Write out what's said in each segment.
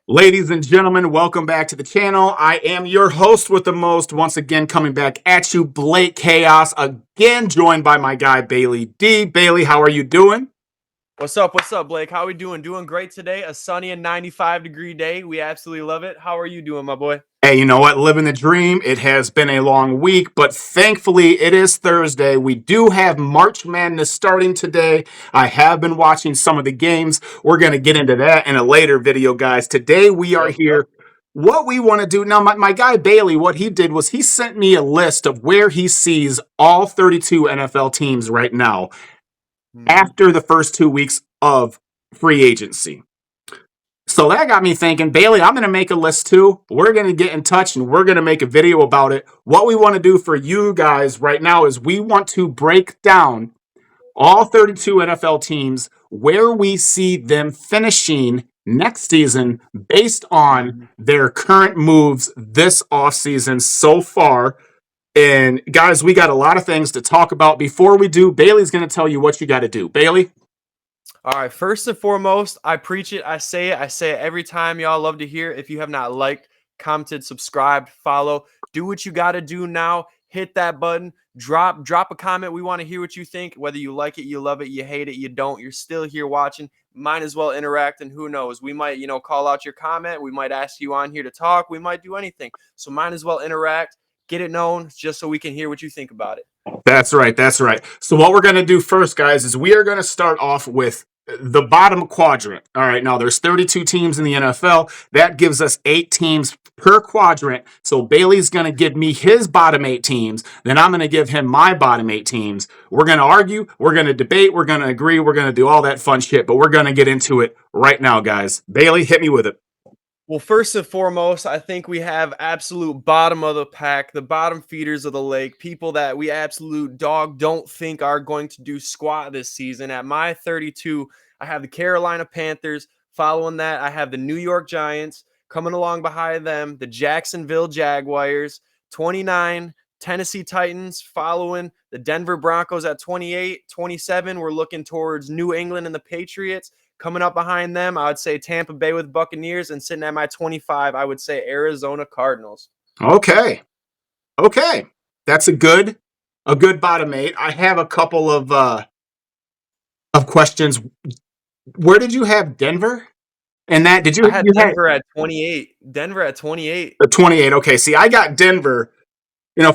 Ladies and gentlemen, welcome back to the channel. I am your host with the most, once again coming back at you, BlakeChaos, again joined by my guy Bailey D. Bailey, how are you doing? What's up? What's up, Blake? How are we doing? Doing great today. A sunny and 95-degree day. We absolutely love it. How are you doing, my boy? Hey, you know what? Living the dream. It has been a long week, but thankfully it is Thursday. We do have March Madness starting today. I have been watching some of the games. We're going to get into that in a later video, guys. Today we are Yep. here. What we want to do now, my guy Bailey, what he did was he sent me a list of where he sees all 32 NFL teams right now after the first 2 weeks of free agency. So that got me thinking, Bailey, I'm going to make a list too. We're going to get in touch and we're going to make a video about it. What we want to do for you guys right now is we want to break down all 32 NFL teams, where we see them finishing next season based on their current moves this offseason so far. And guys, we got a lot of things to talk about. Before we do, Bailey's going to tell you what you got to do. Bailey? All right. First and foremost, I preach it. I say it. I say it every time. Y'all love to hear. If you have not liked, commented, subscribed, follow, do what you got to do now. Hit that button. Drop a comment. We want to hear what you think. Whether you like it, you love it, you hate it, you don't. You're still here watching. Might as well interact. And who knows? We might, call out your comment. We might ask you on here to talk. We might do anything. So might as well interact. Get it known just so we can hear what you think about it. That's right. That's right. So what we're going to do first, guys, is we are going to start off with the bottom quadrant. All right. Now there's 32 teams in the NFL. That gives us 8 teams per quadrant. So Bailey's going to give me his bottom 8 teams. Then I'm going to give him my bottom 8 teams. We're going to argue. We're going to debate. We're going to agree. We're going to do all that fun shit. But we're going to get into it right now, guys. Bailey, hit me with it. Well, first and foremost, I think we have absolute bottom of the pack, the bottom feeders of the lake, people that we absolute dog don't think are going to do squat this season. At my 32, I have the Carolina Panthers. Following that, I have the New York Giants. Coming along behind them, the Jacksonville Jaguars. 29, Tennessee Titans. Following the Denver Broncos at 28. 27, we're looking towards New England and the Patriots. Coming up behind them, I would say Tampa Bay with Buccaneers, and sitting at my 25, I would say Arizona Cardinals. Okay. Okay. That's a good bottom 8. I have a couple of questions. Where did you have Denver? And that did I had you had Denver at 28. Denver at 28. the 28. Okay, see, I got Denver.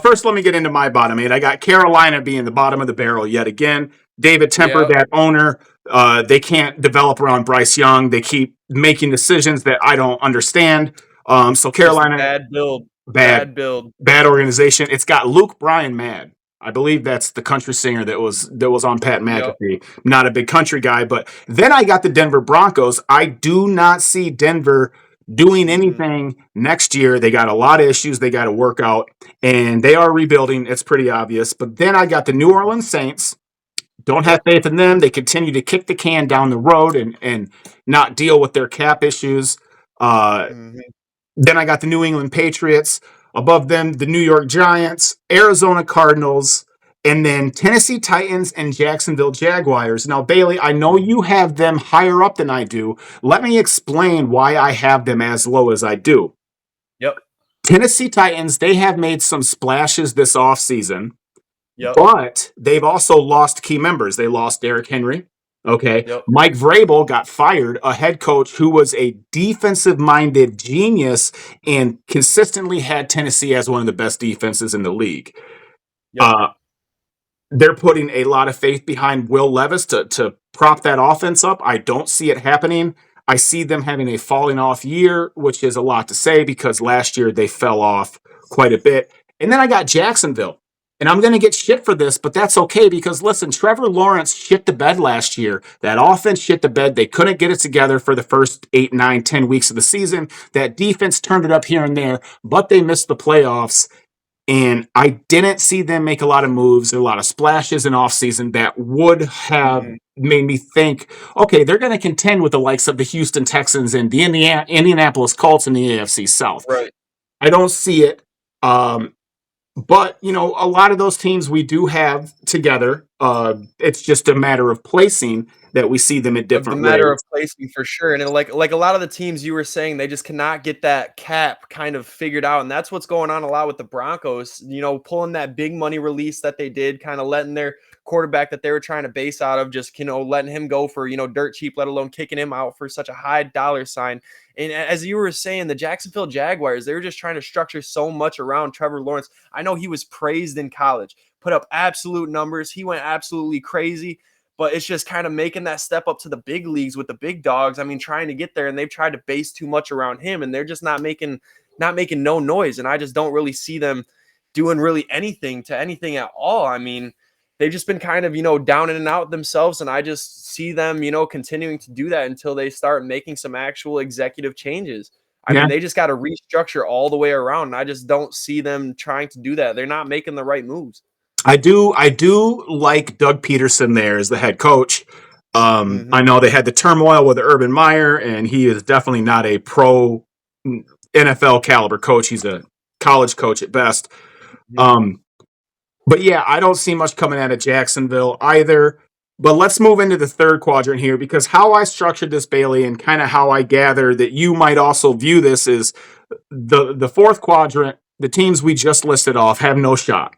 First let me get into my bottom 8. I got Carolina being the bottom of the barrel yet again. David Temper, Yep. that owner, they can't develop around Bryce Young. They keep making decisions that I don't understand. So Carolina, Bad build. bad Bad build. bad organization. It's got Luke Bryan mad. I believe that's the country singer that was on Pat Yep. McAfee. Not a big country guy, but then I got the Denver Broncos. I do not see Denver doing anything next year. They got a lot of issues they got to work out, and they are rebuilding. It's pretty obvious. But then I got the New Orleans Saints. Don't have Yep. faith in them. They continue to kick the can down the road and not deal with their cap issues. Then I got the New England Patriots. Above them, the New York Giants, Arizona Cardinals, and then Tennessee Titans and Jacksonville Jaguars. Now, Bailey, I know you have them higher up than I do. Let me explain why I have them as low as I do. Yep. Tennessee Titans, they have made some splashes this offseason, Yep. but they've also lost key members. They lost Derrick Henry. Okay. Yep. Mike Vrabel got fired, a head coach who was a defensive minded genius and consistently had Tennessee as one of the best defenses in the league. Yep. They're putting a lot of faith behind Will Levis to prop that offense up. I don't see it happening. I see them having a falling off year, which is a lot to say because last year they fell off quite a bit. And then I got Jacksonville. And I'm going to get shit for this, but that's okay because listen, Trevor Lawrence shit the bed last year. That offense shit the bed. They couldn't get it together for the first 8, 9, 10 weeks of the season. That defense turned it up here and there, but they missed the playoffs. And I didn't see them make a lot of moves, a lot of splashes in offseason that would have made me think, okay, they're going to contend with the likes of the Houston Texans and the Indianapolis Colts in the AFC South. Right. I don't see it. But a lot of those teams we do have together. It's just a matter of placing that we see them in Of the different matter of ways. placing for sure, and like a lot of the teams you were saying, they just cannot get that cap kind of figured out, and that's what's going on a lot with the Broncos. Pulling that big money release that they did, kind of letting their quarterback that they were trying to base out of, just letting him go for dirt cheap, let alone kicking him out for such a high dollar sign. And as you were saying, the Jacksonville Jaguars, they were just trying to structure so much around Trevor Lawrence. I know he was praised in college, put up absolute numbers, he went absolutely crazy. But it's just kind of making that step up to the big leagues with the big dogs. I mean, trying to get there, and they've tried to base too much around him, and they're just not making no noise. And I just don't really see them doing really anything to anything at all. I mean, they've just been kind of down in and out themselves, and I just see them continuing to do that until they start making some actual executive changes. I Yeah, mean, they just got to restructure all the way around, and I just don't see them trying to do that. They're not making the right moves. I do like Doug Peterson there as the head coach. I Hmm. know they had the turmoil with Urban Meyer, and he is definitely not a pro NFL caliber coach. He's a college coach at best. Um, but yeah, I don't see much coming out of Jacksonville either. But let's move into the third quadrant here, because how I structured this, Bailey, and kind of how I gather that you might also view this is the fourth quadrant. The teams we just listed off have no shot.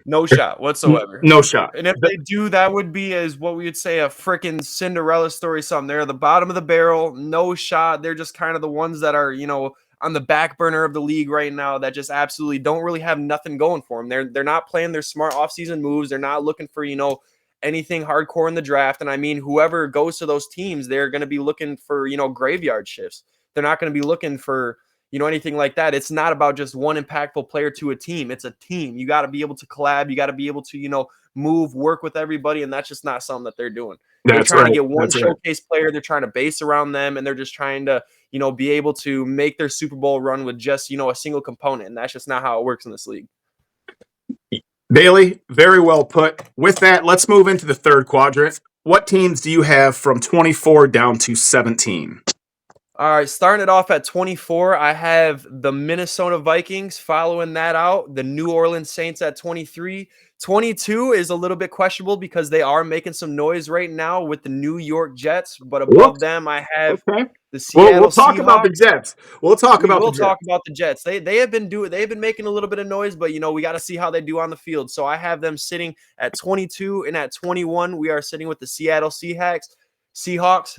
No shot whatsoever. No shot. And if they do, that would be as what we would say a freaking Cinderella story. Something they're at the bottom of the barrel, no shot. They're just kind of the ones that are on the back burner of the league right now that just absolutely don't really have nothing going for them. They're not playing their smart offseason moves. They're not looking for anything hardcore in the draft. And I mean, whoever goes to those teams, they're going to be looking for graveyard shifts. They're not going to be looking for anything like that. It's not about just one impactful player to a team. It's a team. You got to be able to collab. You got to be able to, move, work with everybody. And that's just not something that they're doing. They're That's trying to right. get one That's right. showcase player. They're trying to base around them, and they're just trying to, be able to make their Super Bowl run with just, a single component. And that's just not how it works in this league. Bailey, very well put. With that, let's move into the third quadrant. What teams do you have from 24 down to 17? All right, starting it off at 24, I have the Minnesota Vikings. Following that out, the New Orleans Saints at 23. 22 is a little bit questionable because they are making some noise right now with the New York Jets. But above Whoops. them, I have Okay. the We'll Seattle talk about the Seahawks. Jets. We'll talk We about the will talk Jets. about the Jets. They've been making a little bit of noise, but we got to see how they do on the field. So I have them sitting at 22, and at 21, we are sitting with the Seattle Seahawks, the Seahawks,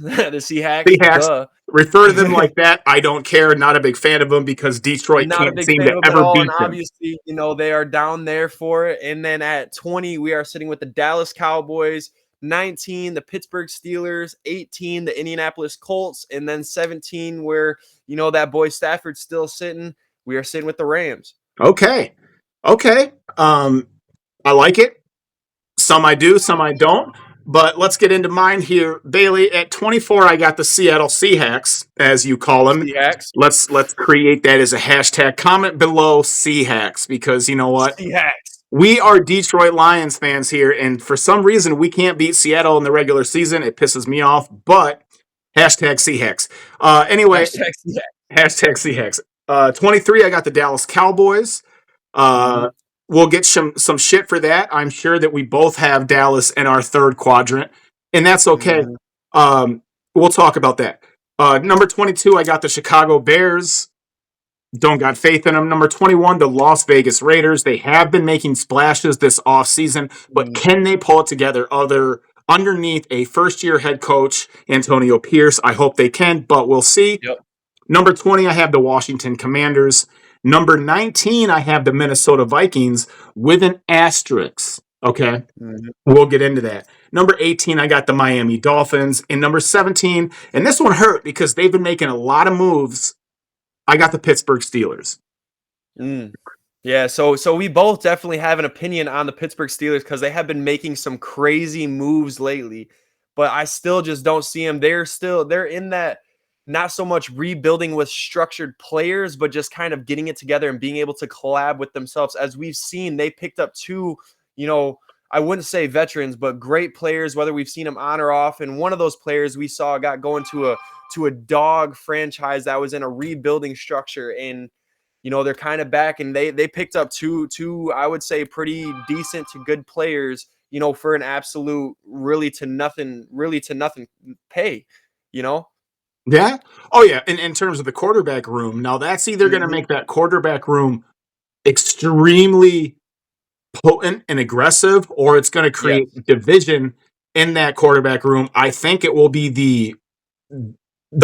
Seahawks, duh. refer to them like that. I don't care. Not a big fan of them because Detroit Not a can't big seem fan to of them at ever all, and beat them. obviously, they are down there for it. And then at 20, we are sitting with the Dallas Cowboys, 19, the Pittsburgh Steelers, 18, the Indianapolis Colts, and then 17, where that boy Stafford's still sitting. We are sitting with the Rams. Okay. Okay. I like it. Some I do, some I don't. But let's get into mine here. Bailey, at 24, I got the Seattle Seahawks, as you call them. Seahawks. Let's create that as a hashtag. Comment below Seahawks, because you know what? Seahawks. We are Detroit Lions fans here, and for some reason we can't beat Seattle in the regular season. It pisses me off, but hashtag Seahawks. Anyway, Hashtag Seahawks. hashtag Seahawks. 23, I got the Dallas Cowboys. Mm-hmm. Uh, we'll get some shit for that. I'm sure that we both have Dallas in our third quadrant, and that's okay. Mm-hmm. We'll talk about that. Number 22, I got the Chicago Bears. Don't got faith in them. Number 21, the Las Vegas Raiders. They have been making splashes this offseason, but can they pull it together underneath a first-year head coach, Antonio Pierce? I hope they can, but we'll see. Yep. Number 20, I have the Washington Commanders. Number 19, I have the Minnesota Vikings with an asterisk. Okay. Mm-hmm. We'll get into that. Number 18, I got the Miami Dolphins. And number 17, and this one hurt because they've been making a lot of moves. I got the Pittsburgh Steelers. Mm. Yeah, so we both definitely have an opinion on the Pittsburgh Steelers because they have been making some crazy moves lately, but I still just don't see them. They're in that not so much rebuilding with structured players, but just kind of getting it together and being able to collab with themselves. As we've seen, they picked up two, I wouldn't say veterans, but great players, whether we've seen them on or off. And one of those players we saw got going to a dog franchise that was in a rebuilding structure, and They're kind of back, and they picked up two I would say pretty decent to good players, for an absolute really to nothing pay, you know. Yeah. Oh yeah. In terms of the quarterback room, now that's either going to Hmm. make that quarterback room extremely potent and aggressive, or it's going to create Yes. division in that quarterback room. I think it will be the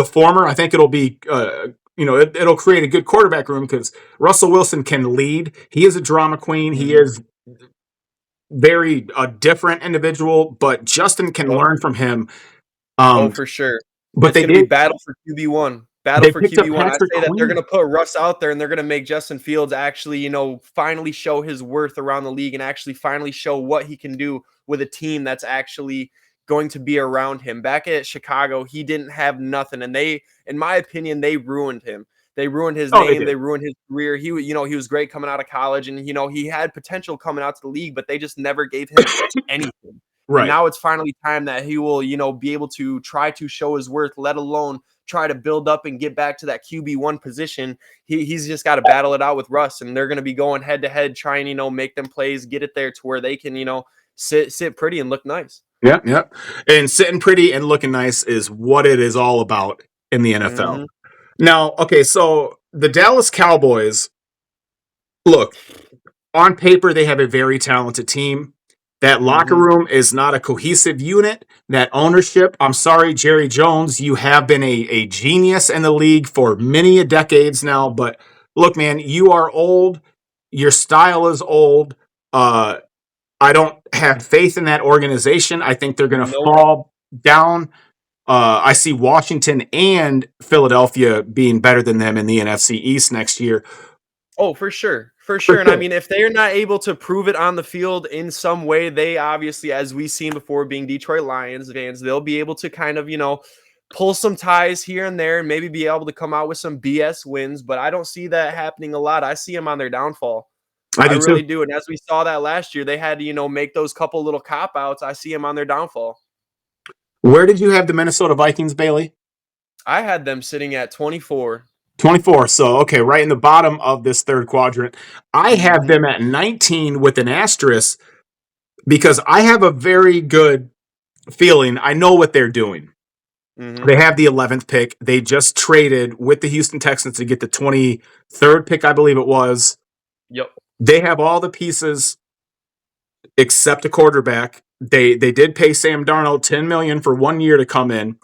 former. I think it'll be it'll create a good quarterback room because Russell Wilson can lead. He is a drama queen. He Hmm. is very a different individual, but Justin can Yep. learn from him. Oh, Um, for sure. but It's they going to be did. battle for QB1. Battle They for picked up QB1. I Patrick say that they're going Queen. to put Russ out there, and they're going to make Justin Fields actually, finally show his worth around the league, and actually finally show what he can do with a team that's actually going to be around him. Back at Chicago, he didn't have nothing, and in my opinion, they ruined him. They ruined his Oh, they name. did. They ruined his career. He was great coming out of college, and he had potential coming out to the league, but they just never gave him anything. And Right. now it's finally time that he will, be able to try to show his worth, let alone try to build up and get back to that QB1 position. He's just got to battle it out with Russ, and they're going to be going head to head, trying, make them plays, get it there to where they can, sit pretty and look nice. Yep. Yep. And sitting pretty and looking nice is what it is all about in the NFL. Hmm. Now, okay, so the Dallas Cowboys, look, on paper, they have a very talented team. That locker Hmm. room is not a cohesive unit. That ownership, I'm sorry, Jerry Jones, you have been a genius in the league for many a decades now. But look, man, you are old. Your style is old. Uh, I don't have faith in that organization. I think they're going to Nope. fall down. I see Washington and Philadelphia being better than them in the NFC East next year. Oh, for sure. For For sure. And I sure. mean, if they're not able to prove it on the field in some way, they obviously, as we've seen before, being Detroit Lions fans, they'll be able to kind of, pull some ties here and there and maybe be able to come out with some BS wins. But I don't see that happening a lot. I see them on their downfall. I I do really too. do. And as we saw that last year, they had to, make those couple little cop outs. I see them on their downfall. Where did you have the Minnesota Vikings, Bailey? I had them sitting at 24. 24. So, okay, right in the bottom of this third quadrant. I have Hmm. them at 19 with an asterisk because I have a very good feeling. I know what they're doing. Hmm. They have the 11th pick. They just traded with the Houston Texans to get the 23rd pick, I believe it was. Yep. They have all the pieces except a quarterback. They did pay Sam Darnold $10 million for 1 year to come in.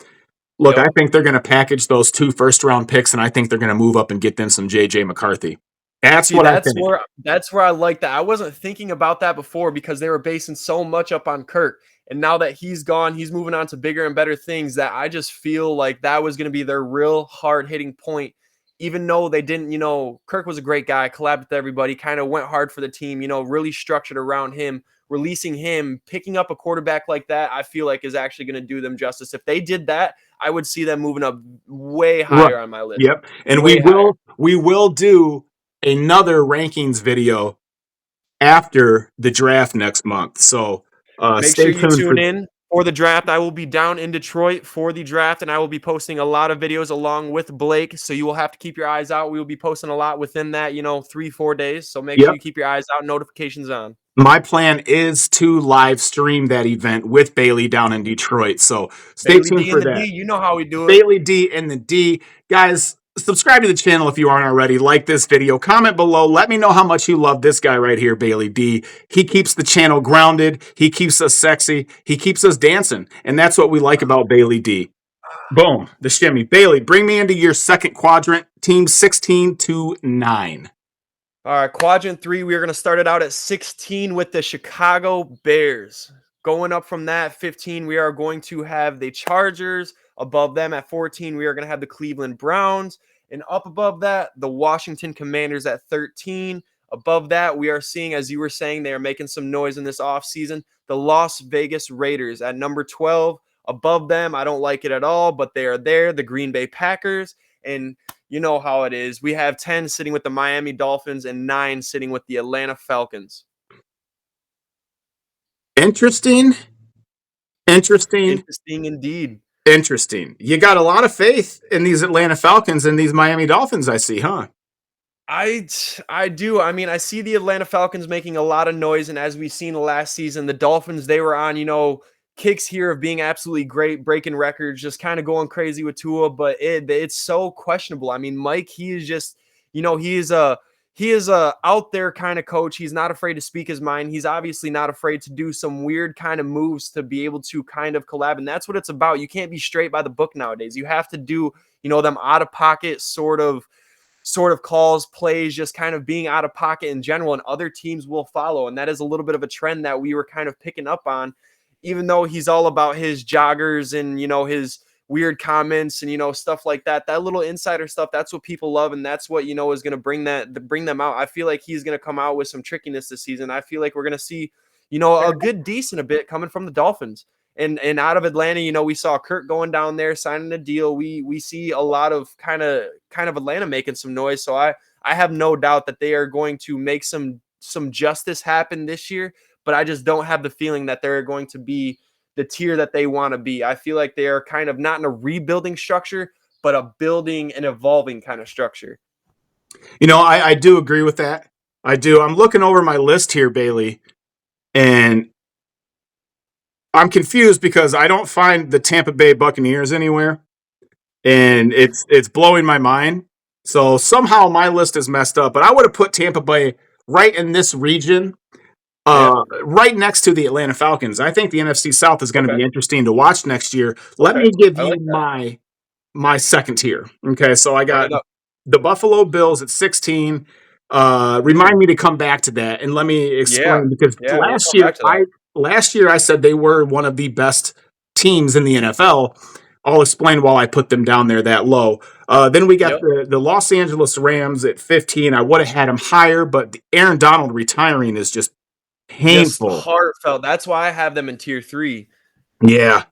Look, I Yep. think they're going to package those 2 first-round picks, and I think they're going to move up and get them some J.J. McCarthy. That's See, what I think. that's where I like that. I wasn't thinking about that before because they were basing so much up on Kirk. And now that he's gone, he's moving on to bigger and better things that I just feel like that was going to be their real hard hitting point. Even though they didn't, Kirk was a great guy, collabed with everybody, kind of went hard for the team, really structured around him, releasing him, picking up a quarterback like that, I feel like is actually going to do them justice. If they did that, I would see them moving up way Right. higher on my list. Yep. And we Way higher. will we will do another rankings video after the draft next month. So Make stay sure you tuned for tune in for the draft. I will be down in Detroit for the draft, and I will be posting a lot of videos along with Blake. So you will have to keep your eyes out. We will be posting a lot within that, 3-4 days. So make sure yep. you keep your eyes out, notifications on. My plan is to live stream that event with Bailey down in Detroit. So stay Bailey tuned D and for the D, that. you know how we do it. Bailey D and the D. Guys, subscribe to the channel if you aren't already. Like this video, comment below. Let me know how much you love this guy right here, Bailey D. He keeps the channel grounded. He keeps us sexy. He keeps us dancing. And that's what we like about Bailey D. Boom, the shimmy. Bailey, bring me into your second quadrant, team 16 to 9. All right, quadrant 3, we are going to start it out at 16 with the Chicago Bears. Going up from that, 15, we are going to have the Chargers. Above them at 14, we are going to have the Cleveland Browns. And up above that, the Washington Commanders at 13. Above that, we are seeing, as you were saying, they are making some noise in this offseason, the Las Vegas Raiders at number 12. Above them, I don't like it at all, but they are there, the Green Bay Packers. And you know how it is. We have 10 sitting with the Miami Dolphins and 9 sitting with the Atlanta Falcons. Interesting, interesting, Interesting indeed. interesting. You got a lot of faith in these Atlanta Falcons and these Miami Dolphins, I see, huh? I do. I mean, I see the Atlanta Falcons making a lot of noise, and as we've seen last season, the Dolphins, they were on, kicks here of being absolutely great, breaking records, just kind of going crazy with Tua, but it's so questionable. I mean, Mike, he is just, he is a out there kind of coach. He's not afraid to speak his mind. He's obviously not afraid to do some weird kind of moves to be able to kind of collab, and that's what it's about. You can't be straight by the book nowadays. You have to do, them out of pocket sort of calls, plays, just kind of being out of pocket in general, and other teams will follow. And that is a little bit of a trend that we were kind of picking up on, even though he's all about his joggers and, his weird comments and, stuff like that. That little insider stuff, that's what people love. And that's what, is going to bring them out. I feel like he's going to come out with some trickiness this season. I feel like we're going to see, a good, decent a bit coming from the Dolphins. And out of Atlanta, we saw Kirk going down there, signing a deal. We see a lot of kind of Atlanta making some noise. So I have no doubt that they are going to make some justice happen this year, but I just don't have the feeling that they're going to be the tier that they want to be. I feel like they are kind of not in a rebuilding structure, but a building and evolving kind of structure. I do agree with that. I do. I'm looking over my list here, Bailey, and I'm confused because I don't find the Tampa Bay Buccaneers anywhere, and it's blowing my mind. So somehow my list is messed up, but I would have put Tampa Bay right in this region, Yeah. right next to the Atlanta Falcons. I think the NFC South is going to Okay. be interesting to watch next year. Let Okay. me give I you like that. my second tier. Okay, so I Run got it up. the Buffalo Bills at 16. Mm. Remind me to come back to that and let me Yeah. explain because Yeah. We'll come back to that. last year I said they were one of the best teams in the NFL. I'll explain why I put them down there that low. Then we got Yep. the Los Angeles Rams at 15. I would have had them higher, but Aaron Donald retiring is just Just painful. heartfelt. That's why I have them in tier 3. Yeah.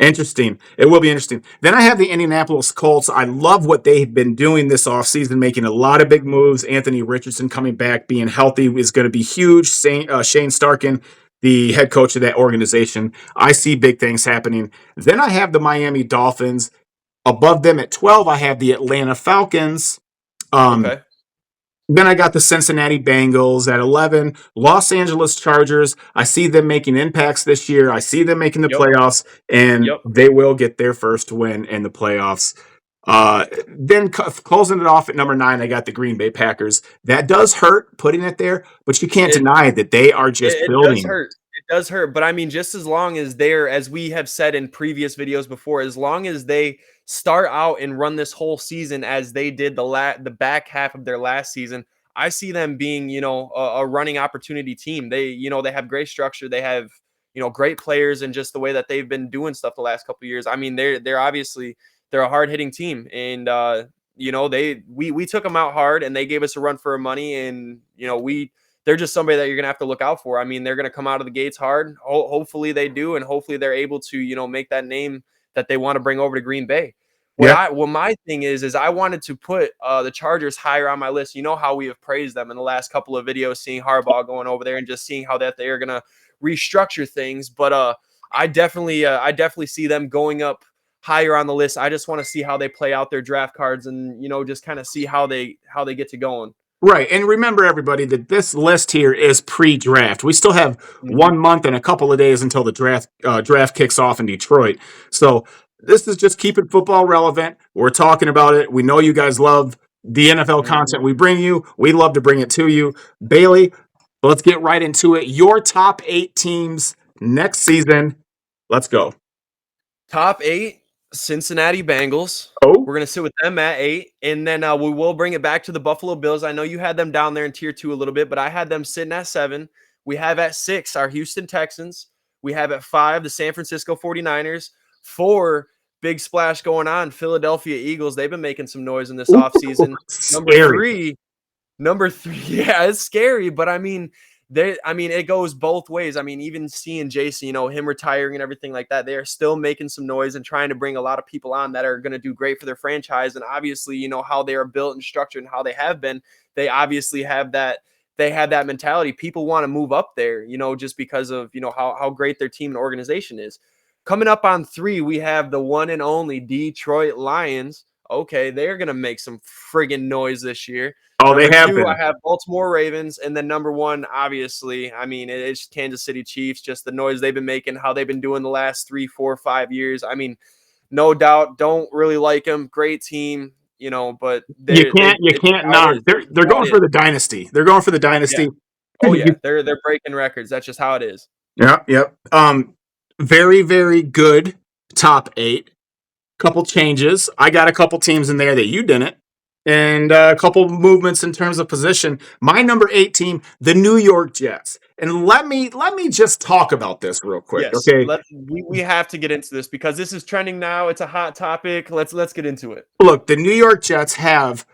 Interesting. It will be interesting. Then I have the Indianapolis Colts. I love what they've been doing this offseason, making a lot of big moves. Anthony Richardson coming back, being healthy is going to be huge. Shane Starkin, the head coach of that organization. I see big things happening. Then I have the Miami Dolphins. Above them at 12, I have the Atlanta Falcons. Um, Okay. then I got the Cincinnati Bengals at 11, Los Angeles Chargers. I see them making impacts this year. I see them making the Yep. playoffs, and Yep. they will get their first win in the playoffs. Then closing it off at number 9, I got the Green Bay Packers. That does hurt putting it there, but you can't It deny that they are just it does building. hurt. It does hurt, but I mean, just as long as they're, as we have said in previous videos before, as long as they start out and run this whole season as they did the back half of their last season, I see them being, a running opportunity team. They have great structure. They have, great players, and just the way that they've been doing stuff the last couple of years. I mean, they're obviously they're a hard hitting team, and we took them out hard, and they gave us a run for our money, and they're just somebody that you're going to have to look out for. I mean, they're going to come out of the gates hard. Hopefully they do, and hopefully they're able to, make that name that they want to bring over to Green Bay. Yeah, What my thing is I wanted to put the Chargers higher on my list. You know how we have praised them in the last couple of videos, seeing Harbaugh going over there and just seeing how that they are going to restructure things. But I definitely see them going up higher on the list. I just want to see how they play out their draft cards, and just kind of see how they get to going. right. And remember, everybody, that this list here is pre-draft. We still have Mhm. 1 month and a couple of days until the draft kicks off in Detroit. So this is just keeping football relevant. We're talking about it. We know you guys love the NFL Mhm. content we bring you. We love to bring it to you. Bailey, let's get right into it. Your top 8 teams next season. Let's go. Top 8, Cincinnati Bengals. Oh, We're gonna sit with them at 8, and then we will bring it back to the Buffalo Bills. I know you had them down there in tier 2 a little bit, but I had them sitting at 7. We have at 6 our Houston Texans. We have at 5 the San Francisco 49ers. 4, big splash going on, Philadelphia Eagles. They've been making some noise in this ooh, offseason. Number scary. 3, Number 3, yeah, it's scary, but I mean, it goes both ways. I mean, even seeing Jason, him retiring and everything like that, they are still making some noise and trying to bring a lot of people on that are going to do great for their franchise. And obviously, how they are built and structured and how they have been, they obviously have that. They have that mentality. People want to move up there, just because of how great their team and organization is. Coming up on 3, we have the one and only Detroit Lions. okay, they're gonna make some friggin' noise this year. Oh, they Number have two, I been. have Baltimore Ravens, and then number one, obviously, I mean, it's Kansas City Chiefs. Just the noise they've been making, how they've been doing the last 3, 4, 5 years. I mean, no doubt, don't really like them. Great team, but You they're can't they you it's can't how it knock. is. It's They're how going it for is. the dynasty. They're going for the Yeah. dynasty. Oh yeah, they're breaking records. That's just how it is. Yep, yep. Very, very good top eight. Couple changes. I got a couple teams in there that you didn't, and a couple movements in terms of position. My number 8 team, the New York Jets. And let me just talk about this real quick, Yes, okay? we have to get into this because this is trending now. It's a hot topic. Let's get into it. Look, the New York Jets have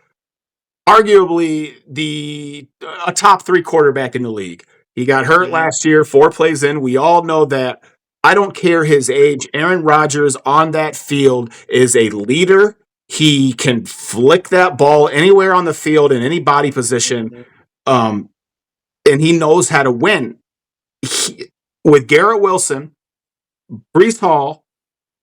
arguably the a top 3 quarterback in the league. He got hurt Mhm. last year, 4 plays in. We all know that. I don't care his age. Aaron Rodgers on that field is a leader. He can flick that ball anywhere on the field in any body position, Mhm. um, and he knows how to win. With Garrett Wilson, Brees Hall,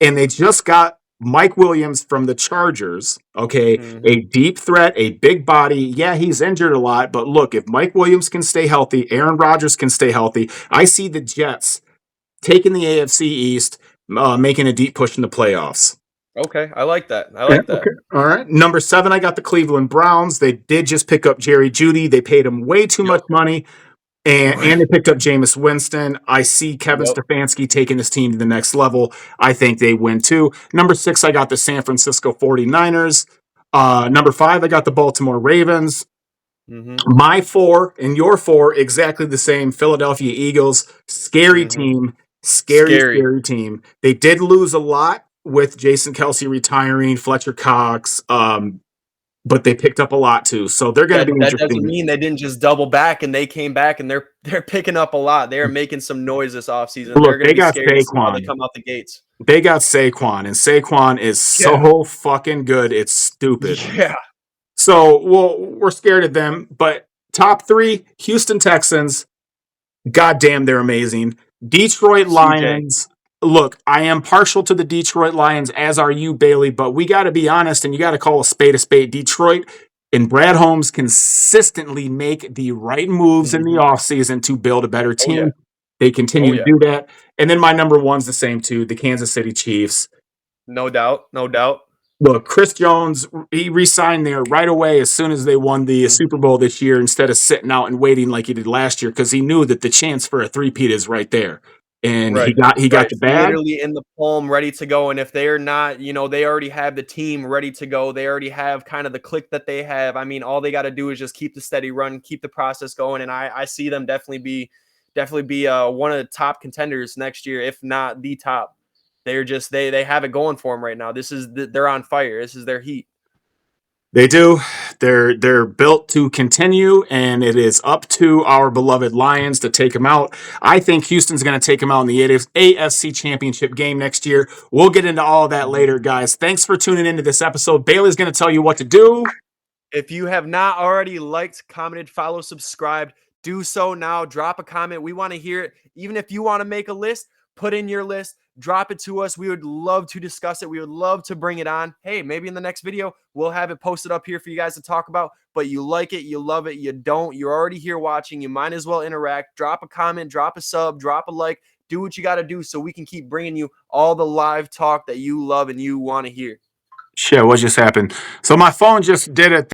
and they just got Mike Williams from the Chargers. Okay, Mhm. a deep threat, a big body. Yeah, he's injured a lot, but look, if Mike Williams can stay healthy, Aaron Rodgers can stay healthy. I see the Jets taking the AFC East, making a deep push in the playoffs. Okay, I like that. I Yeah, like that. okay. All right. Number 7, I got the Cleveland Browns. They did just pick up Jerry Judy. They paid him way too Yep. much money. And they picked up Jameis Winston. I see Kevin Yep. Stefanski taking his team to the next level. I think they win too. Number 6, I got the San Francisco 49ers. Number 5, I got the Baltimore Ravens. Mhm. My 4 and your 4, exactly the same. Philadelphia Eagles. Scary Mhm. team. Scary, Scary. scary team. They did lose a lot with Jason Kelsey retiring, Fletcher Cox. But they picked up a lot too. So they're going to be That doesn't interesting. mean they didn't just double back and they came back and they're picking up a lot. They are making some noise this offseason. They're Look, going to they be got scary to see how they Saquon. come out the gates. They got Saquon, and Saquon is Yeah. so fucking good. It's stupid. Yeah. So, well, we're scared of them. But top 3, Houston Texans. Goddamn, they're amazing. Detroit CJ. Lions. Look, I am partial to the Detroit Lions, as are you, Bailey, but we got to be honest and you got to call a spade a spade. Detroit and Brad Holmes consistently make the right moves in the Mhm. offseason to build a better Oh yeah. team. They Oh continue to yeah. do that. And then my number 1's the same too, the Kansas City Chiefs. No doubt. No doubt. Look, Chris Jones, he re-signed there right away as soon as they won the Mhm. Super Bowl this year instead of sitting out and waiting like he did last year because he knew that the chance for a three-peat is right there. And he Right. got Right. the It's bag. literally in the palm, ready to go. And if they're not, they already have the team ready to go. They already have kind of the click that they have. I mean, all they got to do is just keep the steady run, keep the process going. And I see them definitely be one of the top contenders next year, if not the top. They're just they have it going for them right now. They're on fire. This is their heat. They do. They're built to continue, and it is up to our beloved Lions to take them out. I think Houston's going to take them out in the AFC Championship game next year. We'll get into all of that Mhm. later, guys. Thanks for tuning into this episode. Bailey's going to tell you what to do. If you have not already liked, commented, follow, subscribed, do so now. Drop a comment. We want to hear it. Even if you want to make a list, put in your list, drop it to us. We would love to discuss it. We would love to bring it on. Hey, maybe in the next video, we'll have it posted up here for you guys to talk about. But you like it, you love it, you don't, you're already here watching. You might as well interact. Drop a comment, drop a sub, drop a like. Do what you got to do so we can keep bringing you all the live talk that you love and you want to hear. Shit, what just happened? So my phone just did it.